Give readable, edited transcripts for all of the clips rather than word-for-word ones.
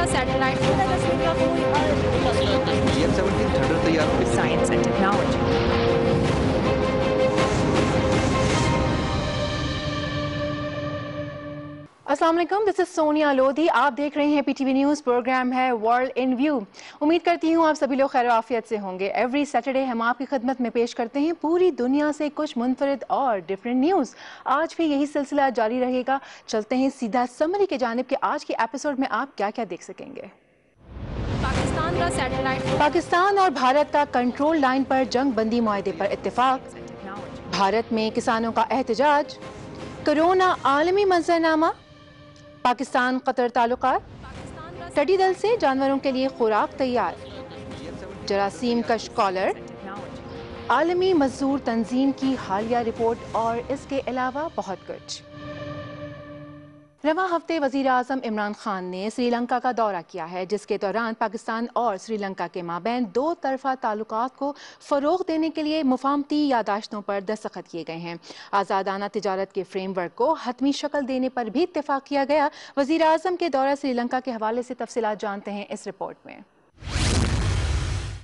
Satellite GM-17 thunder तैयार हो गई। Science and technology. अस्सलाम वालेकुम, दिस इज सोनिया लोधी। आप देख रहे हैं PTV न्यूज़। प्रोग्राम है वर्ल्ड इन व्यू। उम्मीद करती हूँ आप सभी लोग खैर आफियत से होंगे। एवरी सैटरडे हम आपकी खिदमत में पेश करते हैं पूरी दुनिया से कुछ मुनफरिद और डिफरेंट न्यूज़। आज भी यही सिलसिला जारी रहेगा। चलते हैं सीधा समरी के जानिब के आज के एपिसोड में आप क्या क्या देख सकेंगे। पाकिस्तान का सैटेलाइट पाकिस्तान और भारत का कंट्रोल लाइन पर जंग बंदी मुआहदे पर इत्तेफाक। भारत में किसानों का एहतजाज। कोरोना आलमी मंजरनामा। पाकिस्तान कतर ताल्लुकात। टडी दल से जानवरों के लिए खुराक तैयार। जरासीम का स्कॉलर। आलमी मजदूर तंजीम की हालिया रिपोर्ट और इसके अलावा बहुत कुछ। रवां हफ्ते वजीर आजम इमरान खान ने श्रीलंका का दौरा किया है, जिसके दौरान पाकिस्तान और श्रीलंका के माबैन दो तरफा ताल्लुकात को फरोग देने के लिए मुफाहमती यादाश्तों पर दस्तखत किए गए हैं। आज़ादाना तिजारत के फ्रेमवर्क को हतमी शक्ल देने पर भी इत्तेफाक किया गया। वजीर आजम के दौरा श्रीलंका के हवाले से तफसीलात जानते हैं इस रिपोर्ट में।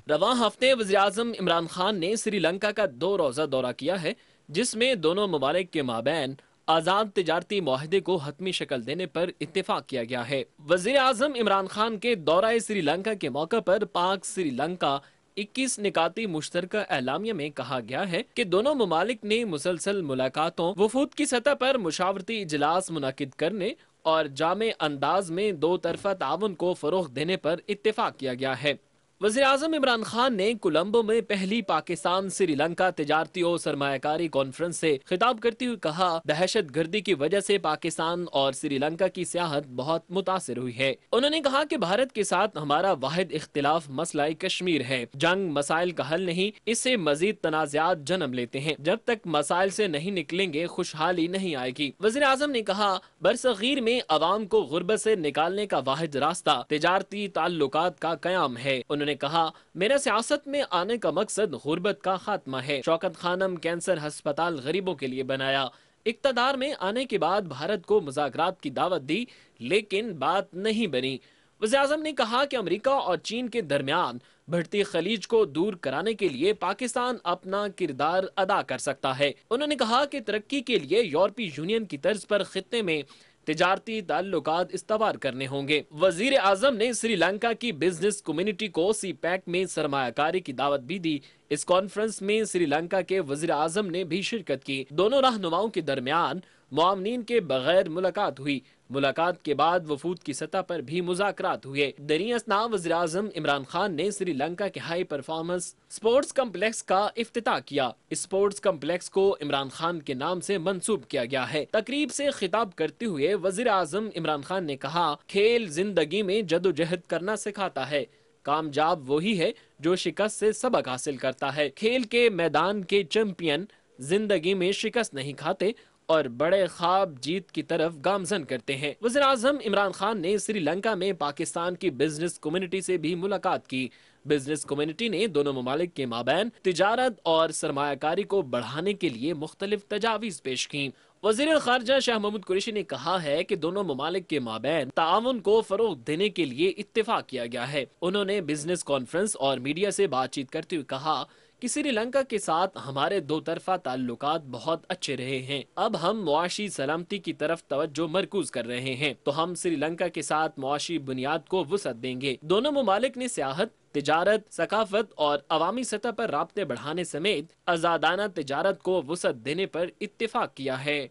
रवां हफ्ते वज़ीर आज़म इमरान खान ने श्रीलंका का 2 रोज़ा दौरा किया है, जिसमें दोनों ममालिक के माबैन आज़ाद तिजारती मुआहदे को हतमी शक्ल देने पर इत्तेफाक किया गया है। वज़ीर आज़म इमरान खान के दौरा श्रीलंका के मौके पर पाक श्रीलंका 21 निकाती मुश्तरका एलामिया में कहा गया है कि दोनों ममालिक ने मुसलसल मुलाकातों, वफूद की सतह पर मुशावरती इजलास मुनाकिद करने और जामे अंदाज में दो तरफा ताउन को फरोग देने पर इत्तेफाक किया गया है। वज़ीर आज़म इमरान खान ने कोलंबो में पहली पाकिस्तान श्रीलंका तिजारती और सरमायाकारी कॉन्फ्रेंस से खिताब करते हुए कहा, दहशत गर्दी की वजह से पाकिस्तान और श्रीलंका की सियाहत बहुत मुतासिर हुई है। उन्होंने कहा कि भारत के साथ हमारा वाहिद इख्तिलाफ मसला कश्मीर है। जंग मसाइल का हल नहीं, इससे मजीद तनाज़ात जन्म लेते हैं। जब तक मसाइल से नहीं निकलेंगे खुशहाली नहीं आएगी। वज़ीर आज़म ने कहा, बरसगीर में अवाम को गुर्बत से निकालने का वाहिद रास्ता तिजारती ताल्लुकात का कयाम है। उन्होंने कहा, मेरा सियासत में आने का मकसद गुर्बत का खात्मा है। शौकत खानम कैंसर अस्पताल गरीबों के लिए बनाया। इक्तदार में आने के बाद भारत को मुज़ाकरात की दावत दी, लेकिन बात नहीं बनी। वज़ीर आज़म ने कहा कि अमेरिका और चीन के दरमियान बढ़ती खलीज को दूर कराने के लिए पाकिस्तान अपना किरदार अदा कर सकता है। उन्होंने कहा कि तरक्की के लिए यूरोपीय यूनियन की तर्ज पर खित्ते में तिजारती ताल्लुकात इस्तवार करने होंगे। वजीर आजम ने श्रीलंका की बिजनेस कम्युनिटी को CPEC में सरमायाकारी की दावत भी दी। इस कॉन्फ्रेंस में श्रीलंका के वजीर आजम ने भी शिरकत की। दोनों रहनुमाओं के दरमियान मुआमनीन के बगैर मुलाकात हुई। मुलाकात के बाद वफूद की सतह पर भी मुज़ाकरात हुए। दरी असना वज़ीर आज़म इमरान खान ने श्रीलंका के हाई परफॉर्मेंस स्पोर्ट्स कम्प्लेक्स का इफ्तिताह किया। इस स्पोर्ट्स कम्प्लेक्स को इमरान खान के नाम से मंसूब किया गया है। तकरीब से खिताब करते हुए वज़ीर आज़म इमरान खान ने कहा, खेल जिंदगी में जदोजहद करना सिखाता है। कामयाब वही है जो शिकस्त से सबक हासिल करता है। खेल के मैदान के चैंपियन जिंदगी में शिकस्त नहीं खाते और बड़े ख्वाब जीत की तरफ गामजन करते हैं। वज़ीर आज़म इमरान खान ने श्रीलंका में पाकिस्तान की बिजनेस कम्युनिटी से भी मुलाकात की। बिजनेस कम्युनिटी ने दोनों ममालिक के माबैन तिजारत और सरमायाकारी को बढ़ाने के लिए मुख्तलिफ तजावीज़ पेश की। वज़ीर ख़ारिजा शाह महमूद कुरैशी ने कहा है कि दोनों ममालिक के माबैन ताउन को फरोग देने के लिए इत्तेफाक किया गया है। उन्होंने बिजनेस कॉन्फ्रेंस और मीडिया से बातचीत करते हुए कहा कि श्रीलंका के साथ हमारे दो तरफा ताल्लुकात बहुत अच्छे रहे हैं। अब हम मुआशी सलामती की तरफ तवज्जो मरकूज कर रहे हैं, तो हम श्रीलंका के साथ मुआशी बुनियाद को वुसअत देंगे। दोनों ममालिक ने सियाहत, तिजारत, सकाफत और अवामी सतह पर राब्ते बढ़ाने समेत आज़ादाना तिजारत को वुसअत देने पर इत्तेफाक किया है।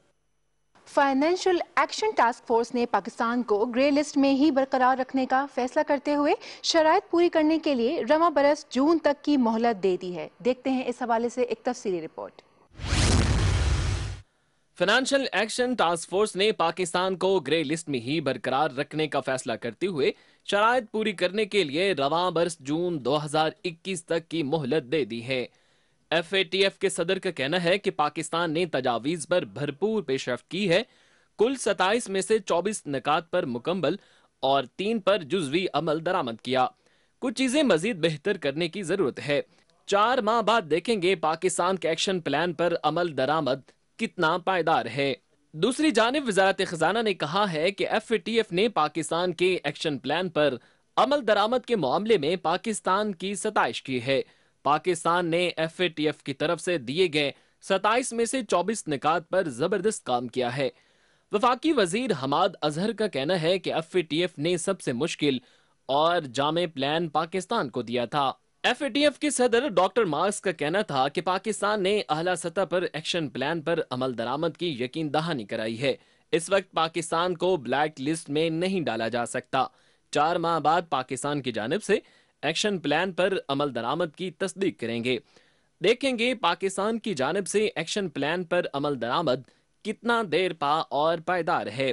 फाइनेंशियल एक्शन टास्क फोर्स ने पाकिस्तान को ग्रे लिस्ट में ही बरकरार रखने का फैसला करते हुए शराइत पूरी करने के लिए रवां बरस जून तक की मोहलत दे दी है। देखते हैं इस हवाले से एक तफसीली report. Financial action task force ने पाकिस्तान को ग्रे लिस्ट में ही बरकरार रखने का फैसला करते हुए शराइत पूरी करने के लिए रवां बरस जून 2021 तक की मोहलत दे दी है। FATF के सदर का कहना है कि पाकिस्तान ने तजावीज़ पर भरपूर पेशरफ्त की है। कुल 27 में से 24 निकात पर मुकम्मल और 3 पर जुज़वी अमल दरामद किया। कुछ चीज़ें मजीद बेहतर करने की ज़रूरत है। 4 माह बाद देखेंगे पाकिस्तान के एक्शन प्लान पर अमल दरामद कितना पायदार है। दूसरी जानिब वजारत खजाना ने कहा है कि FATF ने पाकिस्तान के एक्शन प्लान पर अमल दरामद के मामले में पाकिस्तान की सताइश की है। पाकिस्तान ने FATF की तरफ से दिए गए 27 में से 24 निकात पर जबरदस्त काम किया है। वफाकी वजीर हमाद अजहर का कहना है कि FATF ने सबसे मुश्किल और जामे प्लान पाकिस्तान को दिया था। FATF के सदर डॉक्टर मार्क्स का कहना था कि पाकिस्तान ने आला सतह पर एक्शन प्लान पर अमल दरामद की यकीन दहानी कराई है। इस वक्त पाकिस्तान को ब्लैक लिस्ट में नहीं डाला जा सकता। 4 माह बाद पाकिस्तान की जानिब से एक्शन प्लान पर अमल दरामद की तस्दीक करेंगे। देखेंगे पाकिस्तान की जानिब से एक्शन प्लान पर अमल दरामद कितना देर पा और पायदार है।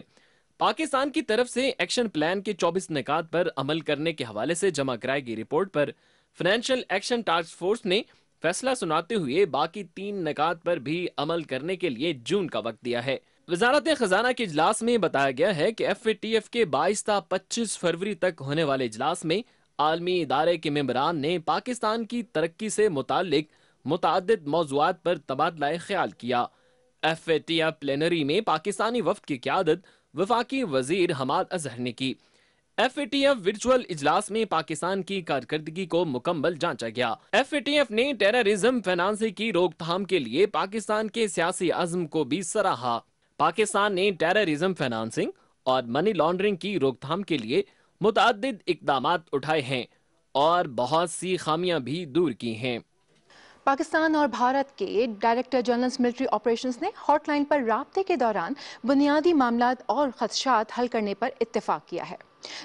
पाकिस्तान की तरफ से एक्शन प्लान के 24 निकात पर अमल करने के हवाले से जमा कराई गई रिपोर्ट पर फाइनेंशियल एक्शन टास्क फोर्स ने फैसला सुनाते हुए बाकी 3 निकात पर भी अमल करने के लिए जून का वक्त दिया है। वजारत खजाना के इजलास में बताया गया है कि FATF के 22 ta 25 फरवरी तक होने वाले इजलास में आलमी इदारे के मेंबरान ने पाकिस्तान की तरक्की से मुताल्लिक मुताद्दिद मौज़ूआत पर तबादला ख्याल किया। FATF प्लेनरी में पाकिस्तानी वफ्द की क़यादत वफाकी वजीर हमाद अजहर ने की। FATF वर्चुअल इजलास में पाकिस्तान की कारकर्दगी को मुकम्मल जांचा गया। FATF ने टेररिज्म फाइनेंसिंग की रोकथाम के लिए पाकिस्तान के सियासी अज़्म को भी सराहा। पाकिस्तान ने टेररिज्म फाइनेंसिंग और मनी लॉन्ड्रिंग की रोकथाम के लिए मुतअद्दिद इक़दामात उठाए हैं और बहुत सी खामियां भी दूर की हैं। पाकिस्तान और भारत के डायरेक्टर जनरल मिलिट्री ऑपरेशंस ने हॉटलाइन पर राब्ते के दौरान बुनियादी मामलात और खदशात हल करने पर इत्तेफाक किया है।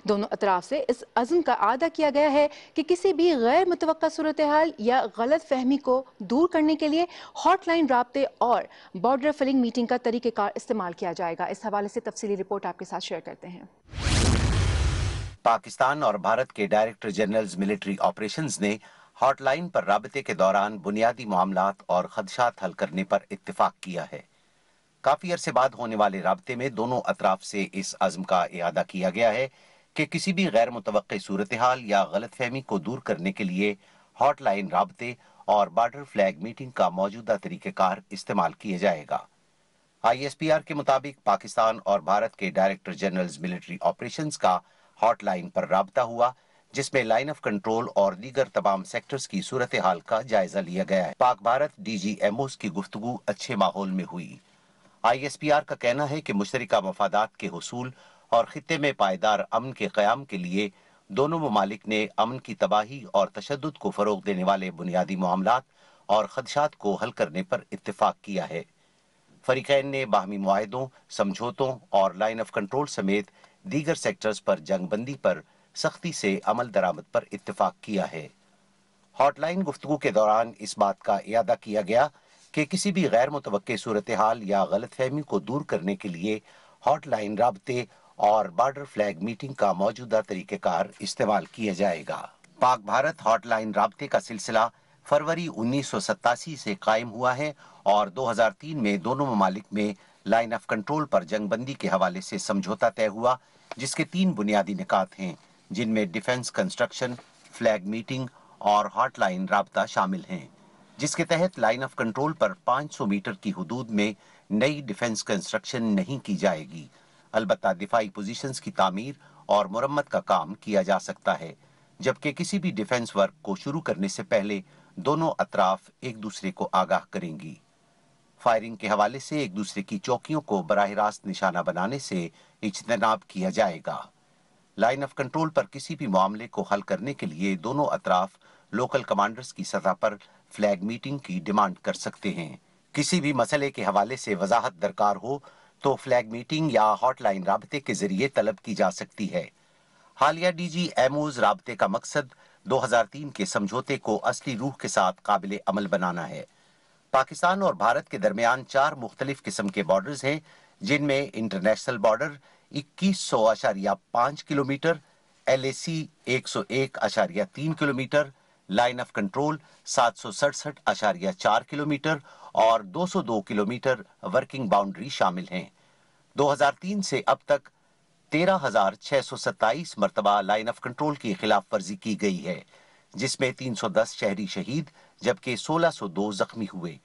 दोनों अतराफ से इस अज़्म का आदा किया गया है कि किसी भी गैर मुतवक्का सूरत हाल या गलत फहमी को दूर करने के लिए हॉटलाइन राब्ते और बॉर्डर फिलिंग मीटिंग का तरीक़ेकार इस्तेमाल किया जाएगा। इस हवाले से तफसीली रिपोर्ट आपके साथ शेयर करते हैं। पाकिस्तान और भारत के डायरेक्टर जनरल मिलिट्री ऑपरेशंस ने हॉटलाइन पर राबते के दौरान बुनियादी मामलात और खदशात हल करने पर इत्तेफाक किया है। काफी अरसे बाद होने वाले राबते में दोनों अतराफ से इस अज़्म का इआदा किया गया है कि किसी भी गैर मुतवक्की सूरत हाल या गलत फहमी को दूर करने के लिए हॉटलाइन राबते और बॉर्डर फ्लैग मीटिंग का मौजूदा तरीक़ेकार इस्तेमाल किया जाएगा। ISPR के मुताबिक पाकिस्तान और भारत के डायरेक्टर जनरल मिलिट्री ऑपरेशंस का हॉटलाइन पर राबता हुआ, जिसमें लाइन ऑफ कंट्रोल और दीगर तमाम सेक्टर्स की सूरत हाल का जायजा लिया गया है। पाक भारत DGMOs की गुफ्तगू अच्छे माहौल में हुई। ISPR का कहना है कि मुश्तरका मफादात के हुसूल और खित्ते में पायदार अमन के क़याम के लिए दोनों ममालिक ने अमन की तबाही और तशद्दुद को फ़रोग़ देने वाले बुनियादी मामलात और खदशात को हल करने पर इत्तेफाक किया है। फरीक़ैन ने बाहमी मुआहिदों, समझौतों और लाइन ऑफ कंट्रोल समेत दीगर सेक्टर्स पर जंगबंदी पर सख्ती से अमल दरामद पर इत्तेफाक किया है। हॉटलाइन गुफ्तगू के दौरान इस बात का इयादा किया गया कि किसी भी गैर मुतवक्के सूरत हाल या गलत फहमी को दूर करने के लिए हॉटलाइन राबते और बॉर्डर फ्लैग मीटिंग का मौजूदा तरीक़ेकार इस्तेमाल किया जाएगा। पाक भारत हॉटलाइन राबते का सिलसिला फरवरी 1987 से कायम हुआ है और 2003 में दोनों ममालिक में लाइन ऑफ कंट्रोल पर जंगबंदी के हवाले से समझौता तय हुआ, जिसके 3 बुनियादी निकात हैं, जिनमें डिफेंस कंस्ट्रक्शन, फ्लैग मीटिंग और हॉटलाइन राबता शामिल हैं, जिसके तहत लाइन ऑफ कंट्रोल पर 500 मीटर की हुदूद में नई डिफेंस कंस्ट्रक्शन नहीं की जाएगी। अलबत्ता दिफाई पोजीशंस की तामीर और मुरम्मत का काम किया जा सकता है, जबकि किसी भी डिफेंस वर्क को शुरू करने से पहले दोनों अतराफ एक दूसरे को आगाह करेंगी। फायरिंग के हवाले से एक दूसरे की चौकियों को बराह रास्त निशाना बनाने से इज्तनाब किया जाएगा। लाइन ऑफ कंट्रोल पर किसी भी मामले को हल करने के लिए दोनों अतराफ लोकल कमांडर्स की सतह पर फ्लैग मीटिंग की डिमांड कर सकते हैं। किसी भी मसले के हवाले से वजाहत दरकार हो तो फ्लैग मीटिंग या हॉटलाइन राबते के जरिए तलब की जा सकती है। हालिया DGMOs राबते का मकसद 2003 के समझौते को असली रूह के साथ काबिल अमल बनाना है। पाकिस्तान और भारत के दरमियान 4 मुख्तलिफ किस्म के बॉर्डर्स हैं, जिनमें international border 2100.5 kilometre, LAC 101.3 kilometre, line of control 767.4 kilometre और 202 किलोमीटर वर्किंग बाउंड्री शामिल हैं। 2003 से अब तक 13,627 मरतबा लाइन ऑफ कंट्रोल की खिलाफ वर्जी की गई है, जिसमें 310 शहरी शहीद जबकि 1602 जख्मी हुए।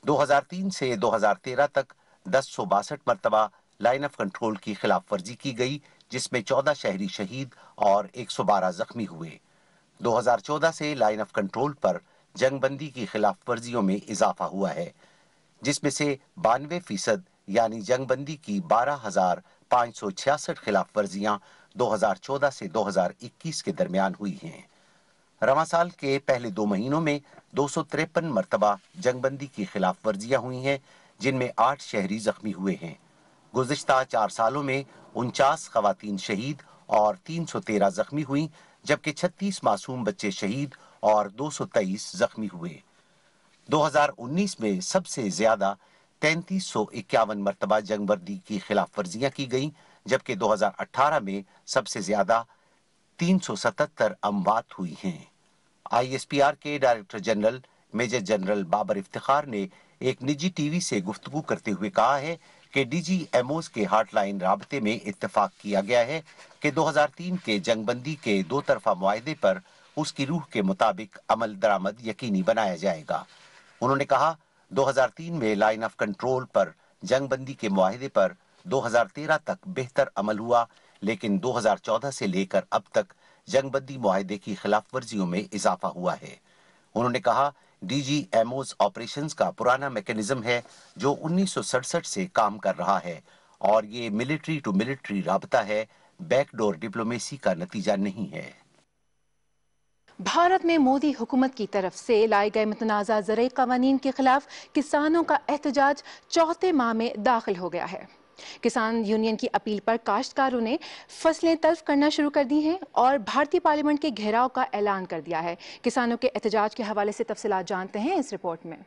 2003 से 2013 तक 1062 मरतबा लाइन ऑफ कंट्रोल की खिलाफ वर्जी की गई, जिसमें 14 शहरी शहीद और 112 जख्मी हुए। 2014 से लाइन ऑफ कंट्रोल पर जंगबंदी की खिलाफ वर्जियों में इजाफा हुआ है, जिसमें से 92% यानी जंगबंदी की 12,566 खिलाफ वर्जियां 2014 से 2021 के दरमियान हुई हैं। रवां साल के पहले 2 महीनों में 253 मरतबा जंगबंदी की खिलाफ वर्जियां हुई हैं, जिनमें 8 शहरी जख्मी हुए हैं। गुज़िश्ता 4 सालों में 49 खवातीन शहीद और 313 जख्मी हुई, जबकि 36 मासूम बच्चे शहीद और 223 जख्मी हुए। 2019 में सबसे ज्यादा 3351 मरतबा जंगबंदी की खिलाफ वर्जियां की गईं, जबकि 2018 में सबसे ज्यादा 377 अमवात हुई हैं। ISPR के director general major general Babar Iftikhar ने एक निजी टीवी से गुफ्तगू करते हुए कहा है कि DGMOs के हॉटलाइन राबते में इत्तेफाक किया गया है कि 2003 के जंगबंदी के 2 तरफा मुआहदे पर उसकी रूह के मुताबिक अमल दरामद यकीनी बनाया जाएगा। उन्होंने कहा, 2003 में लाइन ऑफ कंट्रोल पर जंगबंदी के मुआहदे पर 2013 तक बेहतर अमल हुआ, लेकिन 2014 से लेकर अब तक जंगबंदी मुआहदे की खिलाफ वर्जियों में इजाफा हुआ है। उन्होंने कहा, DGMOs ऑपरेशंस का पुराना मैकेनिज्म है जो 1967 से काम कर रहा है और ये मिलिट्री टू मिलिट्री राबता है, बैकडोर डिप्लोमेसी का नतीजा नहीं है। भारत में मोदी हुकूमत की तरफ से लाए गए मुतनाज़ा ज़रई क़वानीन के खिलाफ किसानों का एहतजाज चौथे माह में दाखिल हो गया है। किसान यूनियन की अपील पर काश्तकारों ने फसलें तल्फ करना शुरू कर दी हैं और भारतीय पार्लियामेंट के घेराव का ऐलान कर दिया है। किसानों के एहतजाज के हवाले से तफसीलात जानते हैं इस रिपोर्ट में।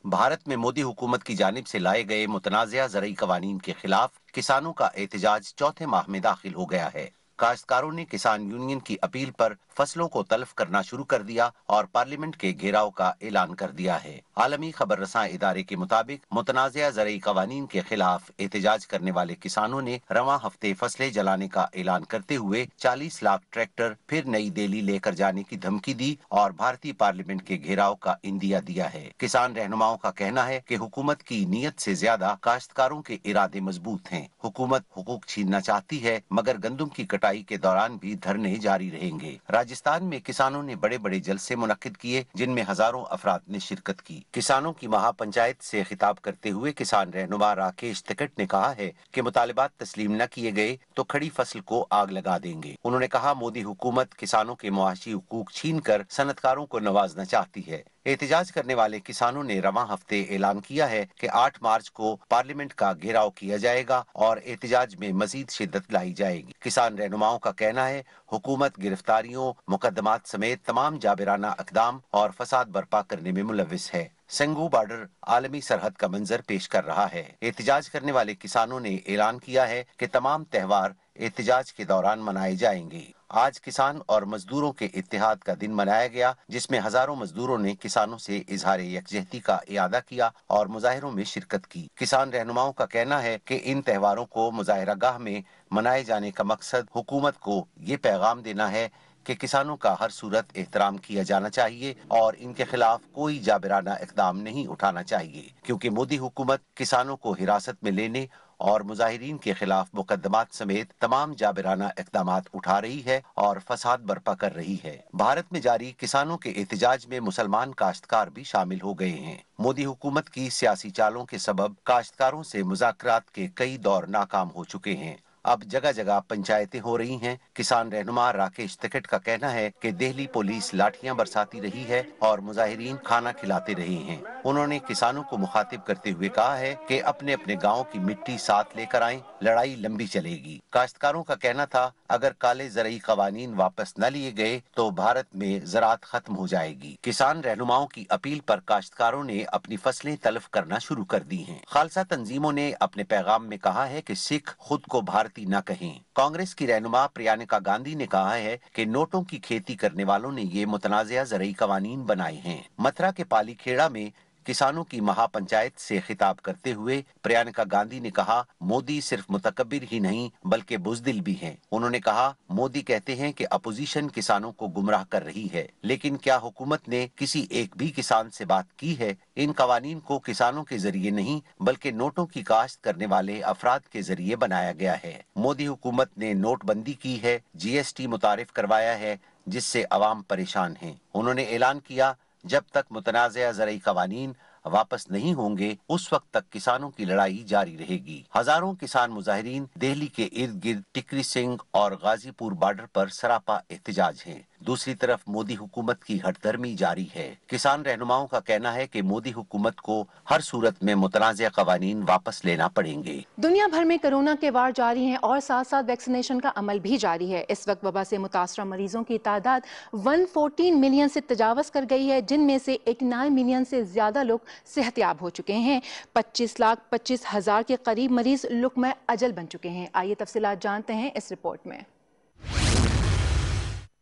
भारत में मोदी हुकूमत की जानिब से लाए गए मुतनाज़ा ज़रई क़वानीन के खिलाफ किसानों का एहतजाज चौथे माह में दाखिल हो गया है। काश्तकारों ने किसान यूनियन की अपील पर फसलों को तल्फ करना शुरू कर दिया और पार्लियामेंट के घेराव का ऐलान कर दिया है। आलमी खबर रसां इदारे के मुताबिक मुतनाज़ा ज़रई क़वानीन के खिलाफ एहतजाज करने वाले किसानों ने रवां हफ्ते फसलें जलाने का ऐलान करते हुए 40 लाख ट्रैक्टर फिर नई दिल्ली लेकर जाने की धमकी दी और भारतीय पार्लियामेंट के घेराव का इंदिया दिया है। किसान रहनुमाओं का कहना है कि हुकूमत की नीयत से ज्यादा काश्तकारों के इरादे मजबूत हैं। हुकूमत हुकूक छीनना चाहती है, मगर गंदम की कटाई के दौरान भी धरने जारी रहेंगे। राजस्थान में किसानों ने बड़े बड़े जलसे मुनक्किद किए, जिनमें हजारों अफराद ने शिरकत की। किसानों की महापंचायत से खिताब करते हुए किसान रहनुमा राकेश तिकट ने कहा है कि मुतालिबात तस्लीम न किए गए तो खड़ी फसल को आग लगा देंगे। उन्होंने कहा, मोदी हुकूमत किसानों के मुआशी हुकूक छीन कर सनतकारों को नवाजना चाहती है। एहतजाज करने वाले किसानों ने रवां हफ्ते ऐलान किया है कि 8 मार्च को पार्लियामेंट का घेराव किया जाएगा और एहतजाज में मजीद शिद्दत लाई जाएगी। किसान रहनुमाओं का कहना है, हुकूमत गिरफ्तारियों, मुकदमात समेत तमाम जाबिराना इक़दाम और फसाद बर्पा करने में मुलव्विस है। संगू बॉर्डर आलमी सरहद का मंजर पेश कर रहा है। एहतजाज करने वाले किसानों ने ऐलान किया है कि तमाम त्यौहार एहतजाज के दौरान मनाए जाएंगे। आज किसान और मजदूरों के इत्तेहाद का दिन मनाया गया, जिसमें हजारों मजदूरों ने किसानों से इजहार यकजहती का इयादा किया और मुजाहिरों में शिरकत की। किसान रहनुमाओं का कहना है कि इन त्योहारों को मुजाहिरागाह में मनाए जाने का मकसद हुकूमत को ये पैगाम देना है कि किसानों का हर सूरत एहतराम किया जाना चाहिए और इनके खिलाफ कोई जाबिराना इक़दाम नहीं उठाना चाहिए, क्योंकि मोदी हुकूमत किसानों को हिरासत में लेने और मुजाहिरीन के खिलाफ मुकदमात समेत तमाम जाबिराना इक़दामात उठा रही है और फसाद बर्पा कर रही है। भारत में जारी किसानों के एहतजाज में मुसलमान काश्तकार भी शामिल हो गए हैं। मोदी हुकूमत की सियासी चालों के सबब काश्तकारों से मुज़ाकरात के कई दौर नाकाम हो चुके हैं। अब जगह जगह पंचायतें हो रही हैं। किसान रहनुमा राकेश तिकट का कहना है कि दिल्ली पुलिस लाठियां बरसाती रही है और मुजाहिरीन खाना खिलाते रहे हैं। उन्होंने किसानों को मुखातिब करते हुए कहा है कि अपने अपने गांव की मिट्टी साथ लेकर आएं, लड़ाई लंबी चलेगी। काश्तकारों का कहना था, अगर काले ज़रई क़वानीन वापस न लिए गए तो भारत में ज़राअत खत्म हो जाएगी। किसान रहनुमाओं की अपील पर काश्तकारों ने अपनी फसलें तल्फ करना शुरू कर दी हैं। खालसा तंजीमों ने अपने पैगाम में कहा है कि सिख खुद को भारतीय न कहें। कांग्रेस की रहनुमा प्रियंका गांधी ने कहा है कि नोटों की खेती करने वालों ने ये मुतनाज़ा ज़रई क़वानीन बनाए हैं। मथुरा के पाली खेड़ा में किसानों की महापंचायत से खिताब करते हुए प्रियंका गांधी ने कहा, मोदी सिर्फ मुतकब्बिर ही नहीं बल्कि बुज़दिल भी हैं। उन्होंने कहा, मोदी कहते हैं कि अपोजिशन किसानों को गुमराह कर रही है, लेकिन क्या हुकूमत ने किसी एक भी किसान से बात की है? इन कवानीन को किसानों के जरिए नहीं बल्कि नोटों की काश्त करने वाले अफराद के जरिए बनाया गया है। मोदी हुकूमत ने नोटबंदी की है, GST मुतारिफ करवाया है, जिससे अवाम परेशान हैं। उन्होंने ऐलान किया, जब तक मुतनाज़िया ज़रई कवानीन वापस नहीं होंगे उस वक्त तक किसानों की लड़ाई जारी रहेगी। हजारों किसान मुजाहिरीन दिल्ली के इर्द गिर्द टिकरी सिंह और गाजीपुर बॉर्डर पर सरापा एहतजाज हैं। दूसरी तरफ मोदी हुकूमत की हठधर्मी जारी है। किसान रहनुमाओं का कहना है कि मोदी हुकूमत को हर सूरत में मुतनाज़िया कवानीन वापस लेना पड़ेंगे। दुनिया भर में कोरोना के वार जारी हैं और साथ साथ वैक्सीनेशन का अमल भी जारी है। इस वक्त वबा से मुतासरा मरीजों की तादाद 114 मिलियन से तजावज़ कर गई है, जिनमें से 89 मिलियन से ज्यादा लोग सेहतयाब हो चुके हैं। 25,25,000 के करीब मरीज लुक़्मा अजल बन चुके हैं। आइए तफसीलात जानते हैं इस रिपोर्ट में।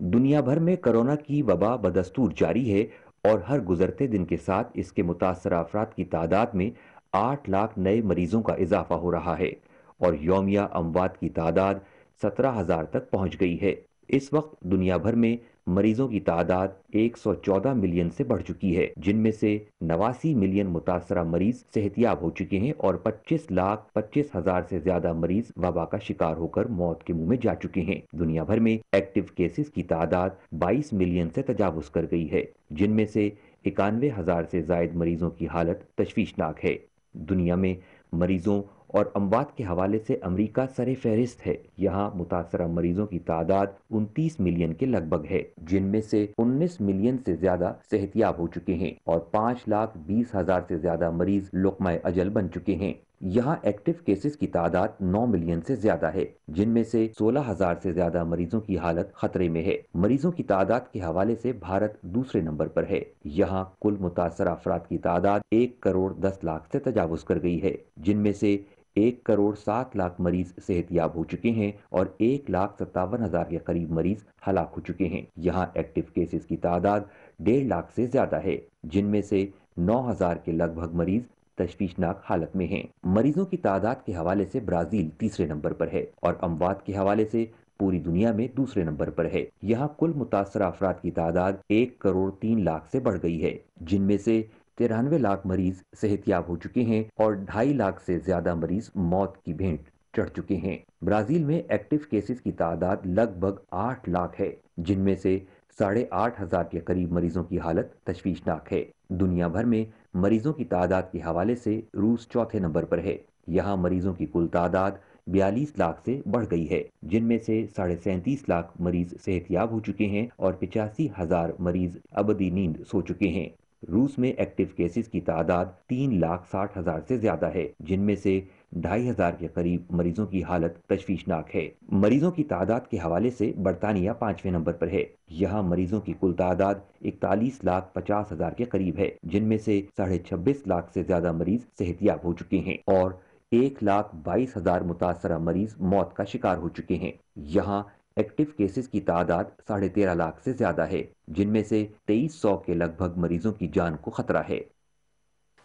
दुनिया भर में कोरोना की वबा बदस्तूर जारी है और हर गुजरते दिन के साथ इसके मुतासर अफराद की तादाद में 8 लाख नए मरीजों का इजाफा हो रहा है और यौमिया अमवात की तादाद 17,000 तक पहुंच गई है। इस वक्त दुनिया भर में मरीजों की तादाद 114 मिलियन से बढ़ चुकी है, जिनमें से 89 मिलियन मुतासरा मरीज सेहतियाब हो चुके हैं और 25,25,000 से ज्यादा मरीज वबा का शिकार होकर मौत के मुंह में जा चुके हैं। दुनिया भर में एक्टिव केसेस की तादाद 22 मिलियन से तजावुज कर गई है, जिनमें से 91,000 से ज्यादा मरीजों की हालत तशवीशनाक है। दुनिया में मरीजों और अमवात के हवाले से अमरीका सरे फहरिस्त है। यहाँ मुतासरा मरीजों की तादाद 29 मिलियन के लगभग है, जिनमें से 19 मिलियन से ज्यादा सेहतियाब हो चुके हैं और 5,20,000 से ज्यादा मरीज लुक़्मा अजल बन चुके हैं। यहाँ एक्टिव केसेस की तादाद 9 मिलियन से ज्यादा है, जिनमें से 16,000 से ज्यादा मरीजों की हालत खतरे में है। मरीजों की तादाद के हवाले से भारत दूसरे नंबर पर है। यहाँ कुल मुतासरा अफराद की तादाद 1 करोड़ 10 लाख से तजावुज कर गई है, जिनमें से 1 करोड़ 7 लाख मरीज सेहतियाब हो चुके हैं और 1,57,000 के करीब मरीज हलाक हो चुके हैं। यहाँ एक्टिव केसेस की तादाद 1.5 लाख से ज्यादा है, जिनमें से 9,000 के लगभग मरीज तशवीशनाक हालत में हैं। मरीजों की तादाद के हवाले से ब्राजील तीसरे नंबर पर है और अमवात के हवाले से पूरी दुनिया में दूसरे नंबर पर है। यहाँ कुल मुतासरा अफराद की तादाद 1 करोड़ 3 लाख से बढ़ गई है, जिनमें से 93 लाख मरीज सेहतियाब हो चुके हैं और 2.5 लाख से ज्यादा मरीज मौत की भेंट चढ़ चुके हैं। ब्राजील में एक्टिव केसेस की तादाद लगभग 8 लाख है, जिनमें से 8,500 के करीब मरीजों की हालत तशवीशनाक है। दुनिया भर में मरीजों की तादाद के हवाले से रूस चौथे नंबर पर है। यहाँ मरीजों की कुल तादाद 42 लाख से बढ़ गई है, जिनमें से 37.5 लाख मरीज सेहतियाब हो चुके हैं और 85,000 मरीज अबदी नींद सो चुके हैं। रूस में एक्टिव केसेस की तादाद 3,60,000 से ज्यादा है, जिनमें से 2,500 के करीब मरीजों की हालत तशवीशनाक है। मरीजों की तादाद के हवाले से बरतानिया 5वें नंबर पर है। यहाँ मरीजों की कुल तादाद 41,50,000 के करीब है, जिनमें से 26.5 लाख से ज्यादा मरीज सेहतियाब हो चुके हैं और 1,22,000 मुतासरा मरीज मौत का शिकार हो चुके हैं। यहाँ एक्टिव केसेस की तादाद 13.5 लाख से ज्यादा है, जिनमें से 2,300 के लगभग मरीजों की जान को खतरा है।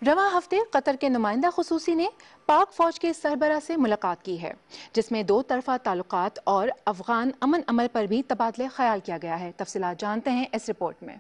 रवां हफ्ते कतर के नुमाइंदा खुसूसी ने पाक फौज के सरबराह से मुलाकात की है, जिसमें 2 तरफा ताल्लुकात और अफगान अमन अमल पर भी तबादले ख्याल किया गया है। तफसीलात जानते हैं इस रिपोर्ट में।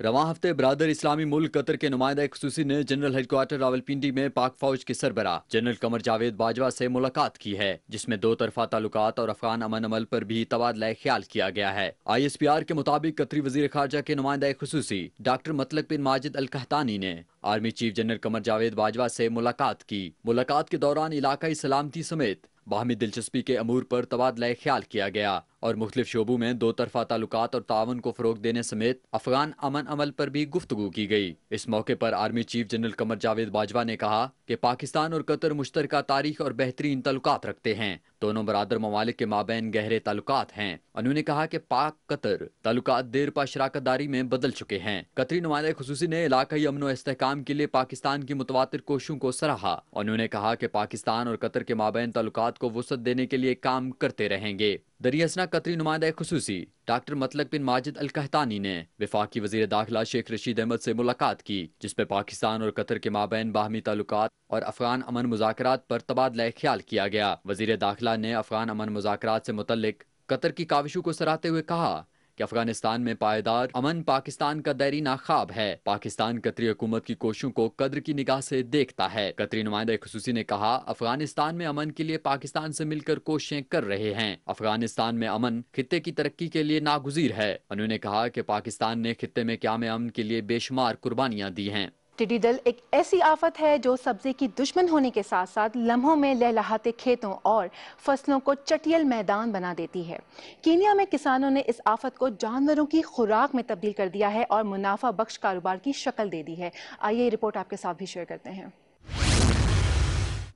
रवां हफ्ते बरादर इस्लामी मुल्क कतर के नुमाइंदा खुसूसी ने जनरल हेडक्वार्टर रावलपिंडी में पाक फौज के सरबराह जनरल कमर जावेद बाजवा से मुलाकात की है, जिसमें 2 तरफा ताल्लुकात और अफगान अमन अमल पर भी तबादला ख्याल किया गया है। ISPR के मुताबिक कतरी वजीर खारजा के नुमाइंदा खुसूसी डॉक्टर मतलक बिन माजिद अल कहतानी ने army chief general Qamar Javed Bajwa से मुलाकात की। मुलाकात के दौरान इलाकाई सलामती समेत बाहमी दिलचस्पी के अमूर पर तबादला ख्याल किया गया और मुख्तलिफ शोबों में 2 तरफा ताल्लुकात और तावन को फरोग देने समेत अफगान अमन अमल पर भी गुफ्तगू की गई। इस मौके पर army chief general Qamar Javed Bajwa ने कहा कि पाकिस्तान और कतर मुश्तरका तारीख और बेहतरीन ताल्लुकात रखते हैं। दोनों बरादर ममालिक के माबैन गहरे ताल्लुकात हैं। उन्होंने कहा कि पाक कतर ताल्लुकात देर पा शराकतदारी में बदल चुके हैं। कतरी नुमाइंदा खुसूसी ने इलाकाई अमन व इस्तेहकाम के लिए पाकिस्तान की मुतवातिर कोशिशों को सराहा। उन्होंने कहा कि पाकिस्तान और कतर के माबैन ताल्लुकात को वुसअत देने के लिए काम करते रहेंगे। दरिया असना कतरी नुमाइंदा खुसूसी डॉक्टर मतलक बिन माजिद अल कहतानी ने वफाकी वजीर दाखिला शेख रशीद अहमद से मुलाकात की, जिसमें पाकिस्तान और कतर के माबैन बाहमी ताल्लुकात और अफगान अमन मुज़ाकरात पर तबादला ख्याल किया गया। वजीर दाखिला ने अफगान अमन मुज़ाकरात से मुतल्लिक कतर की काविशों को सराहते हुए कहा कि अफगानिस्तान में पायदार अमन पाकिस्तान का दैरीना ख्वाब है। पाकिस्तान कतरी हुकूमत की कोशिशों को कद्र की निगाह से देखता है। कतरी नुमाइंदा खुसूसी ने कहा, अफगानिस्तान में अमन के लिए पाकिस्तान से मिलकर कोशिशें कर रहे हैं। अफगानिस्तान में अमन खित्ते की तरक्की के लिए नागुज़ीर है। उन्होंने कहा कि पाकिस्तान ने खित्ते में क़याम अमन के लिए बेशुमार कुर्बानियाँ दी हैं। टिड्डी दल एक ऐसी आफत है जो सब्जी की दुश्मन होने के साथ साथ लम्हों में लहलहाते खेतों और फसलों को चटियल मैदान बना देती है। कीनिया में किसानों ने इस आफत को जानवरों की खुराक में तब्दील कर दिया है और मुनाफा बख्श कारोबार की शक्ल दे दी है। आइए ये रिपोर्ट आपके साथ भी शेयर करते हैं।